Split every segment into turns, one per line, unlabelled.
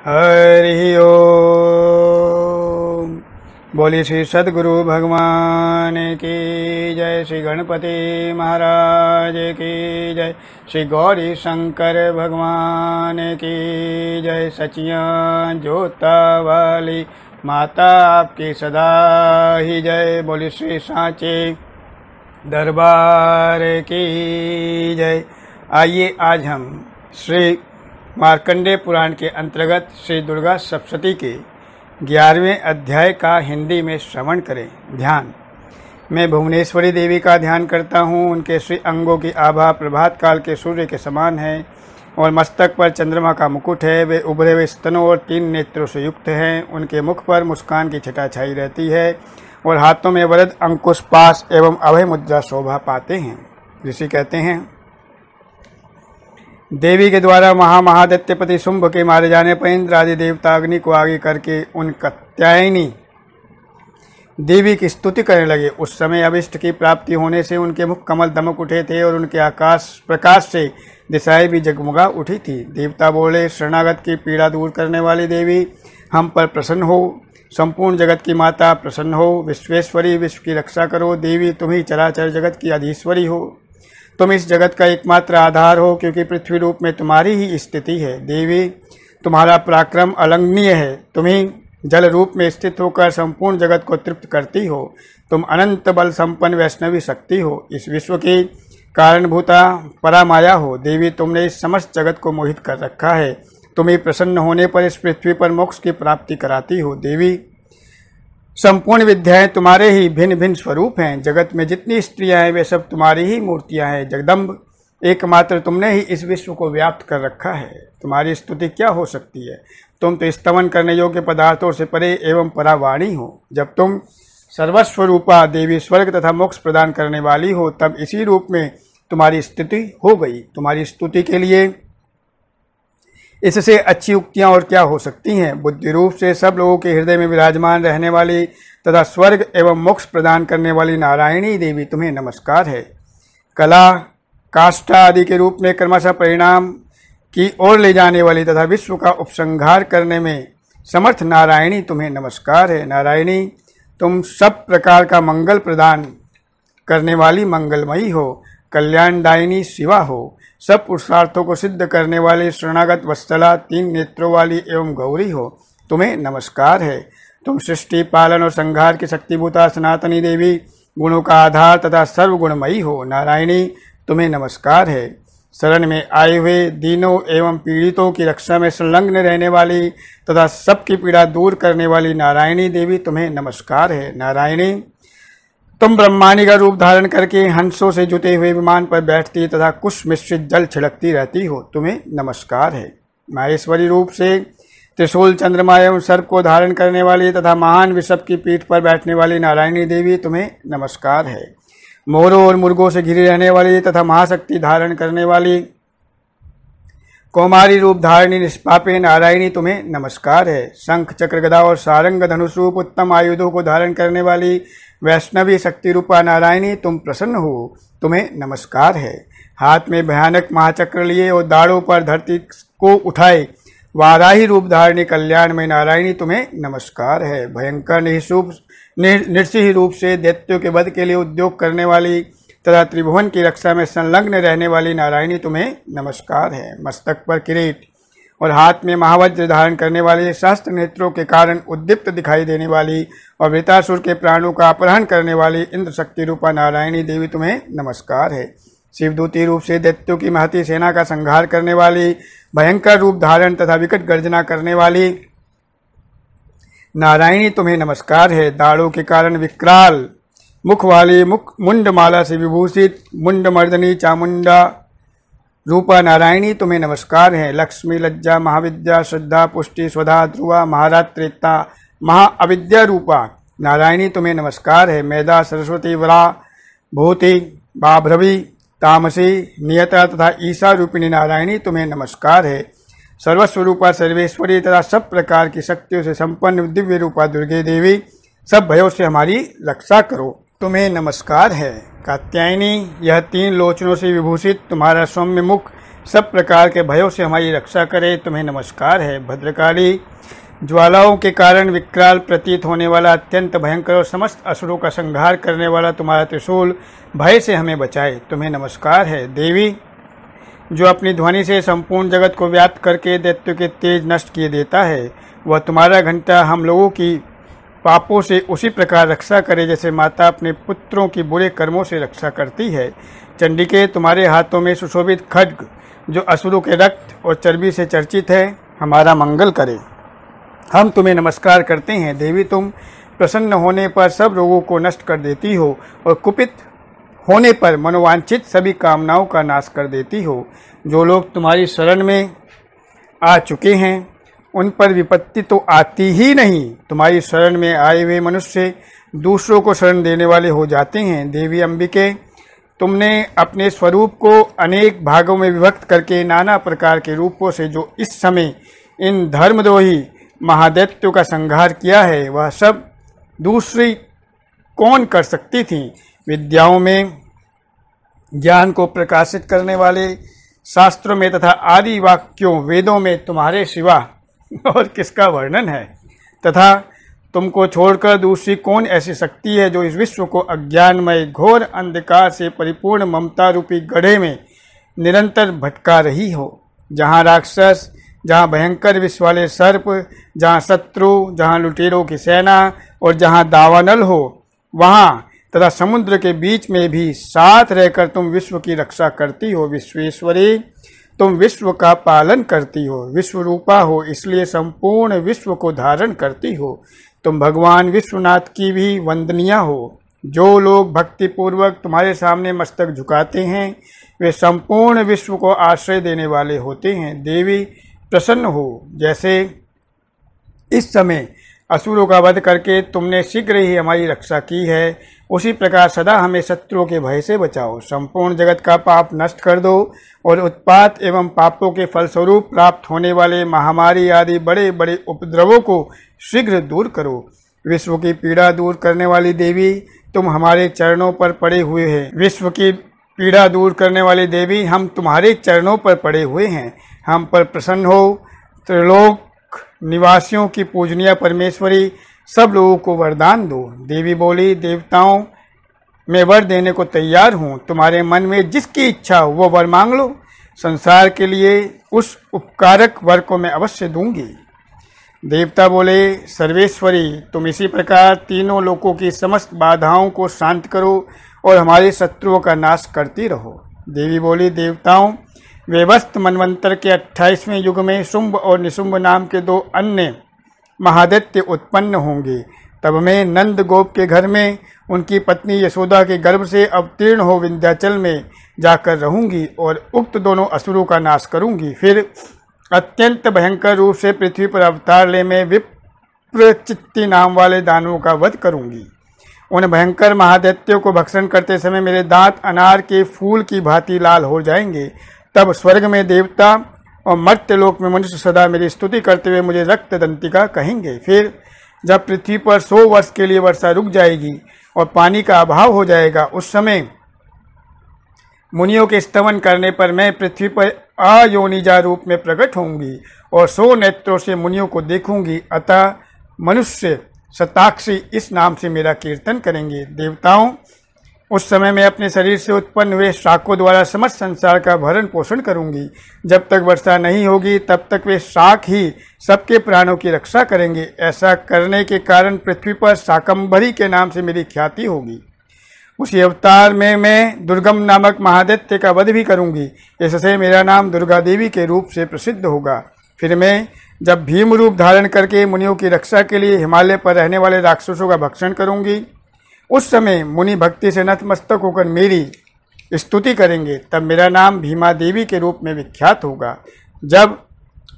हरि ओम। बोली श्री सद्गुरु भगवान की जय। श्री गणपति महाराज की जय। श्री गौरी शंकर भगवान की जय। सचियां जोता वाली माता आपकी सदा ही जय। बोली श्री सांचे दरबार की जय। आइए आज हम श्री मार्कंडेय पुराण के अंतर्गत श्री दुर्गा सप्तशती के 11वें अध्याय का हिंदी में श्रवण करें। ध्यान। मैं भुवनेश्वरी देवी का ध्यान करता हूँ। उनके श्री अंगों की आभा प्रभात काल के सूर्य के समान है और मस्तक पर चंद्रमा का मुकुट है। वे उभरे हुए स्तनों और 3 नेत्रों से युक्त हैं। उनके मुख पर मुस्कान की छटा छाई रहती है और हाथों में वरद अंकुश पाश एवं अभय मुद्रा शोभा पाते हैं। ऋषि कहते हैं, देवी के द्वारा महादैत्यपति शुंभ के मारे जाने पर इंद्र आदि देवता अग्नि को आगे करके उन कात्यायनी देवी की स्तुति करने लगे। उस समय अभिष्ट की प्राप्ति होने से उनके मुख कमल दमक उठे थे और उनके आकाश प्रकाश से दिशाएं भी जगमगा उठी थी। देवता बोले, शरणागत की पीड़ा दूर करने वाली देवी, हम पर प्रसन्न हो। संपूर्ण जगत की माता प्रसन्न हो। विश्वेश्वरी, विश्व की रक्षा करो। देवी, तुम ही चराचर जगत की अधीश्वरी हो। तुम इस जगत का एकमात्र आधार हो, क्योंकि पृथ्वी रूप में तुम्हारी ही स्थिति है। देवी, तुम्हारा पराक्रम अलंघनीय है। तुम ही जल रूप में स्थित होकर संपूर्ण जगत को तृप्त करती हो। तुम अनंत बल संपन्न वैष्णवी शक्ति हो। इस विश्व की कारणभूता परामाया हो। देवी, तुमने इस समस्त जगत को मोहित कर रखा है। तुम ही प्रसन्न होने पर इस पृथ्वी पर मोक्ष की प्राप्ति कराती हो। देवी, संपूर्ण विद्याएं तुम्हारे ही भिन्न भिन्न स्वरूप हैं। जगत में जितनी स्त्रियां हैं वे सब तुम्हारी ही मूर्तियां हैं। जगदम्ब, एकमात्र तुमने ही इस विश्व को व्याप्त कर रखा है। तुम्हारी स्तुति क्या हो सकती है। तुम तो स्तवन करने योग्य पदार्थों से परे एवं परावाणी हो। जब तुम सर्वस्वरूपा देवी स्वर्ग तथा मोक्ष प्रदान करने वाली हो, तब इसी रूप में तुम्हारी स्तुति हो गई। तुम्हारी स्तुति के लिए इससे अच्छी उक्तियां और क्या हो सकती हैं। बुद्धि रूप से सब लोगों के हृदय में विराजमान रहने वाली तथा स्वर्ग एवं मोक्ष प्रदान करने वाली नारायणी देवी, तुम्हें नमस्कार है। कला, काष्ठा आदि के रूप में क्रमशः परिणाम की ओर ले जाने वाली तथा विश्व का उपसंहार करने में समर्थ नारायणी, तुम्हें नमस्कार है। नारायणी, तुम सब प्रकार का मंगल प्रदान करने वाली मंगलमयी हो। कल्याणदायिनी शिवा हो। सब पुरुषार्थों को सिद्ध करने वाली शरणागत वत्सला, 3 नेत्रों वाली एवं गौरी हो। तुम्हें नमस्कार है। तुम सृष्टि, पालन और संहार की शक्तिभूता सनातनी देवी, गुणों का आधार तथा सर्वगुणमयी हो। नारायणी, तुम्हें नमस्कार है। शरण में आए हुए दीनों एवं पीड़ितों की रक्षा में संलग्न रहने वाली तथा सबकी पीड़ा दूर करने वाली नारायणी देवी, तुम्हें नमस्कार है। नारायणी, तुम ब्रह्मांडी का रूप धारण करके हंसों से जुटे हुए विमान पर बैठती तथा कुश मिश्रित जल छिड़कती रहती हो। तुम्हें नमस्कार है। माहेश्वरी रूप से त्रिशूल, चंद्रमा एवं सर्प को धारण करने वाली तथा महान विषभ की पीठ पर बैठने वाली नारायणी देवी, तुम्हें नमस्कार है। मोरों और मुर्गों से घिरी रहने वाली तथा महाशक्ति धारण करने वाली कौमारी रूप धारणी निष्पापे नारायणी, तुम्हें नमस्कार है। शंख, चक्र, गदा और सारंग धनुष रूप उत्तम आयुधों को धारण करने वाली वैष्णवी शक्ति रूपा नारायणी, तुम प्रसन्न हो। तुम्हें नमस्कार है। हाथ में भयानक महाचक्र लिए और दाढ़ों पर धरती को उठाए वाराही रूप धारणी कल्याण में नारायणी, तुम्हें नमस्कार है। भयंकर निरसिंह रूप से दैत्यों के वध के लिए उद्योग करने वाली तथा त्रिभुवन की रक्षा में संलग्न रहने वाली नारायणी, तुम्हें नमस्कार है। मस्तक पर किरीट और हाथ में महावज्र धारण करने वाली, सहस्त्र नेत्रों के कारण उद्दीप्त दिखाई देने वाली और वृतासुर के प्राणों का अपहरण करने वाली इंद्र शक्ति रूपा नारायणी देवी, तुम्हें नमस्कार है। शिवदूती रूप से दैत्यों की महती सेना का संहार करने वाली, भयंकर रूप धारण तथा विकट गर्जना करने वाली नारायणी, तुम्हें नमस्कार है। दाढ़ों के कारण विकराल मुख वाली, मुंडमाला से विभूषित मुंडमर्दनी चामुंडा रूपा नारायणी, तुम्हें नमस्कार है। लक्ष्मी, लज्जा, महाविद्या, श्रद्धा, पुष्टि, स्वधा, ध्रुवा, महारात्रिता, महाअविद्या रूपा नारायणी, तुम्हें नमस्कार है। मेधा, सरस्वती, वरा, भूति, बाभ्रवी, तामसी, नियता तथा ईशा रूपिणी नारायणी, तुम्हें नमस्कार है। सर्वस्वरूपा सर्वेश्वरी तथा सब प्रकार की शक्तियों से संपन्न दिव्य रूपा दुर्गे देवी, सब भयों से हमारी रक्षा करो। तुम्हें नमस्कार है। कात्यायनी, यह 3 लोचनों से विभूषित तुम्हारा सौम्य मुख सब प्रकार के भयों से हमारी रक्षा करे, तुम्हें नमस्कार है। भद्रकाली, ज्वालाओं के कारण विकराल प्रतीत होने वाला, अत्यंत भयंकर और समस्त असुरों का संहार करने वाला तुम्हारा त्रिशूल भय से हमें बचाए, तुम्हें नमस्कार है। देवी, जो अपनी ध्वनि से संपूर्ण जगत को व्याप्त करके दैत्यों के तेज नष्ट किए देता है, वह तुम्हारा घंटा हम लोगों की पापों से उसी प्रकार रक्षा करे जैसे माता अपने पुत्रों की बुरे कर्मों से रक्षा करती है। चंडिके, तुम्हारे हाथों में सुशोभित खड्ग जो असुरों के रक्त और चर्बी से चर्चित है, हमारा मंगल करे, हम तुम्हें नमस्कार करते हैं। देवी, तुम प्रसन्न होने पर सब रोगों को नष्ट कर देती हो और कुपित होने पर मनोवांछित सभी कामनाओं का नाश कर देती हो। जो लोग तुम्हारी शरण में आ चुके हैं उन पर विपत्ति तो आती ही नहीं। तुम्हारी शरण में आए हुए मनुष्य दूसरों को शरण देने वाले हो जाते हैं। देवी अंबिके, तुमने अपने स्वरूप को अनेक भागों में विभक्त करके नाना प्रकार के रूपों से जो इस समय इन धर्मद्रोही महादैत्यों का संहार किया है, वह सब दूसरी कौन कर सकती थी। विद्याओं में ज्ञान को प्रकाशित करने वाले शास्त्रों में तथा आदि वाक्यों वेदों में तुम्हारे सिवा और किसका वर्णन है, तथा तुमको छोड़कर दूसरी कौन ऐसी शक्ति है जो इस विश्व को अज्ञानमय घोर अंधकार से परिपूर्ण ममता रूपी गड्ढे में निरंतर भटका रही हो। जहाँ राक्षस, जहाँ भयंकर विष वाले सर्प, जहाँ शत्रु, जहाँ लुटेरों की सेना और जहाँ दावानल हो, वहाँ तथा समुद्र के बीच में भी साथ रहकर तुम विश्व की रक्षा करती हो। विश्वेश्वरी, तुम विश्व का पालन करती हो, विश्व रूपा हो, इसलिए संपूर्ण विश्व को धारण करती हो। तुम भगवान विश्वनाथ की भी वंदनीय हो। जो लोग भक्ति पूर्वक तुम्हारे सामने मस्तक झुकाते हैं वे संपूर्ण विश्व को आश्रय देने वाले होते हैं। देवी, प्रसन्न हो, जैसे इस समय असुरों का वध करके तुमने शीघ्र ही हमारी रक्षा की है, उसी प्रकार सदा हमें शत्रुओं के भय से बचाओ। संपूर्ण जगत का पाप नष्ट कर दो और उत्पात एवं पापों के फलस्वरूप प्राप्त होने वाले महामारी आदि बड़े बड़े उपद्रवों को शीघ्र दूर करो। विश्व की पीड़ा दूर करने वाली देवी, तुम हमारे चरणों पर पड़े हुए हैं। विश्व की पीड़ा दूर करने वाली देवी, हम तुम्हारे चरणों पर पड़े हुए हैं, हम पर प्रसन्न हो। त्रिलोक निवासियों की पूजनीय परमेश्वरी, सब लोगों को वरदान दो। देवी बोली, देवताओं, मैं वर देने को तैयार हूँ, तुम्हारे मन में जिसकी इच्छा हो वो वर मांग लो, संसार के लिए उस उपकारक वर को मैं अवश्य दूंगी। देवता बोले, सर्वेश्वरी, तुम इसी प्रकार तीनों लोकों की समस्त बाधाओं को शांत करो और हमारे शत्रुओं का नाश करती रहो। देवी बोली, देवताओं, वेवस्त मनवंतर के 28वें युग में शुंभ और निशुंभ नाम के दो अन्य महादैत्य उत्पन्न होंगे। तब मैं नंद गोप के घर में उनकी पत्नी यशोदा के गर्भ से अवतीर्ण हो विंध्याचल में जाकर रहूंगी और उक्त दोनों असुरों का नाश करूंगी। फिर अत्यंत भयंकर रूप से पृथ्वी पर अवतार ले मैं विप्रचित्ति नाम वाले दानवों का वध करूंगी। उन भयंकर महादैत्यों को भक्षण करते समय मेरे दांत अनार के फूल की भांति लाल हो जाएंगे। तब स्वर्ग में देवता और मर्त्यलोक में मनुष्य सदा मेरी स्तुति करते हुए मुझे रक्त दंतिका कहेंगे। फिर जब पृथ्वी पर 100 वर्ष के लिए वर्षा रुक जाएगी और पानी का अभाव हो जाएगा, उस समय मुनियों के स्तवन करने पर मैं पृथ्वी पर अयोनिजा रूप में प्रकट होंगी और 100 नेत्रों से मुनियों को देखूंगी। अतः मनुष्य शताक्षी इस नाम से मेरा कीर्तन करेंगे। देवताओं, उस समय मैं अपने शरीर से उत्पन्न हुए शाकों द्वारा समस्त संसार का भरण पोषण करूंगी। जब तक वर्षा नहीं होगी तब तक वे शाक ही सबके प्राणों की रक्षा करेंगे। ऐसा करने के कारण पृथ्वी पर शाकंभरी के नाम से मेरी ख्याति होगी। उसी अवतार में मैं दुर्गम नामक महादैत्य का वध भी करूंगी। इससे मेरा नाम दुर्गा देवी के रूप से प्रसिद्ध होगा। फिर मैं जब भीम रूप धारण करके मुनियों की रक्षा के लिए हिमालय पर रहने वाले राक्षसों का भक्षण करूंगी, उस समय मुनि भक्ति से नतमस्तक होकर मेरी स्तुति करेंगे। तब मेरा नाम भीमा देवी के रूप में विख्यात होगा। जब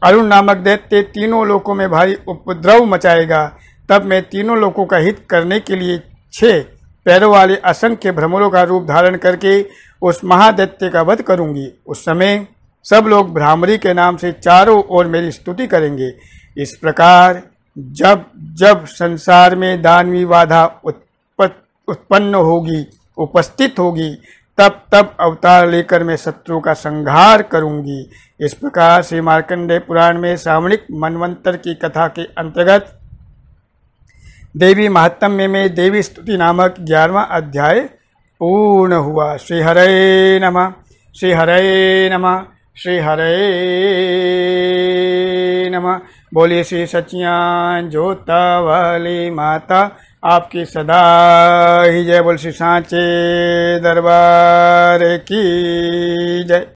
अरुण नामक दैत्य तीनों लोकों में भारी उपद्रव मचाएगा, तब मैं तीनों लोकों का हित करने के लिए 6 पैरों वाले असंख्य भ्रमरों का रूप धारण करके उस महादैत्य का वध करूंगी। उस समय सब लोग भ्रामरी के नाम से चारों ओर मेरी स्तुति करेंगे। इस प्रकार जब जब संसार में दानवी बाधा उत्पन्न होगी, उपस्थित होगी, तब तब अवतार लेकर मैं शत्रु का संहार करूंगी। इस प्रकार श्री मार्कंडेय पुराण में श्रावणिक मनवंतर की कथा के अंतर्गत देवी महात्म्य में देवी स्तुति नामक 11वां अध्याय पूर्ण हुआ। श्री हरे नमः, श्री हरे नमः, श्री हरे नमः। बोलिए श्री सचियान जोता वाली माता आपकी सदा ही जय। बोल श्री सांचे दरबार की जय।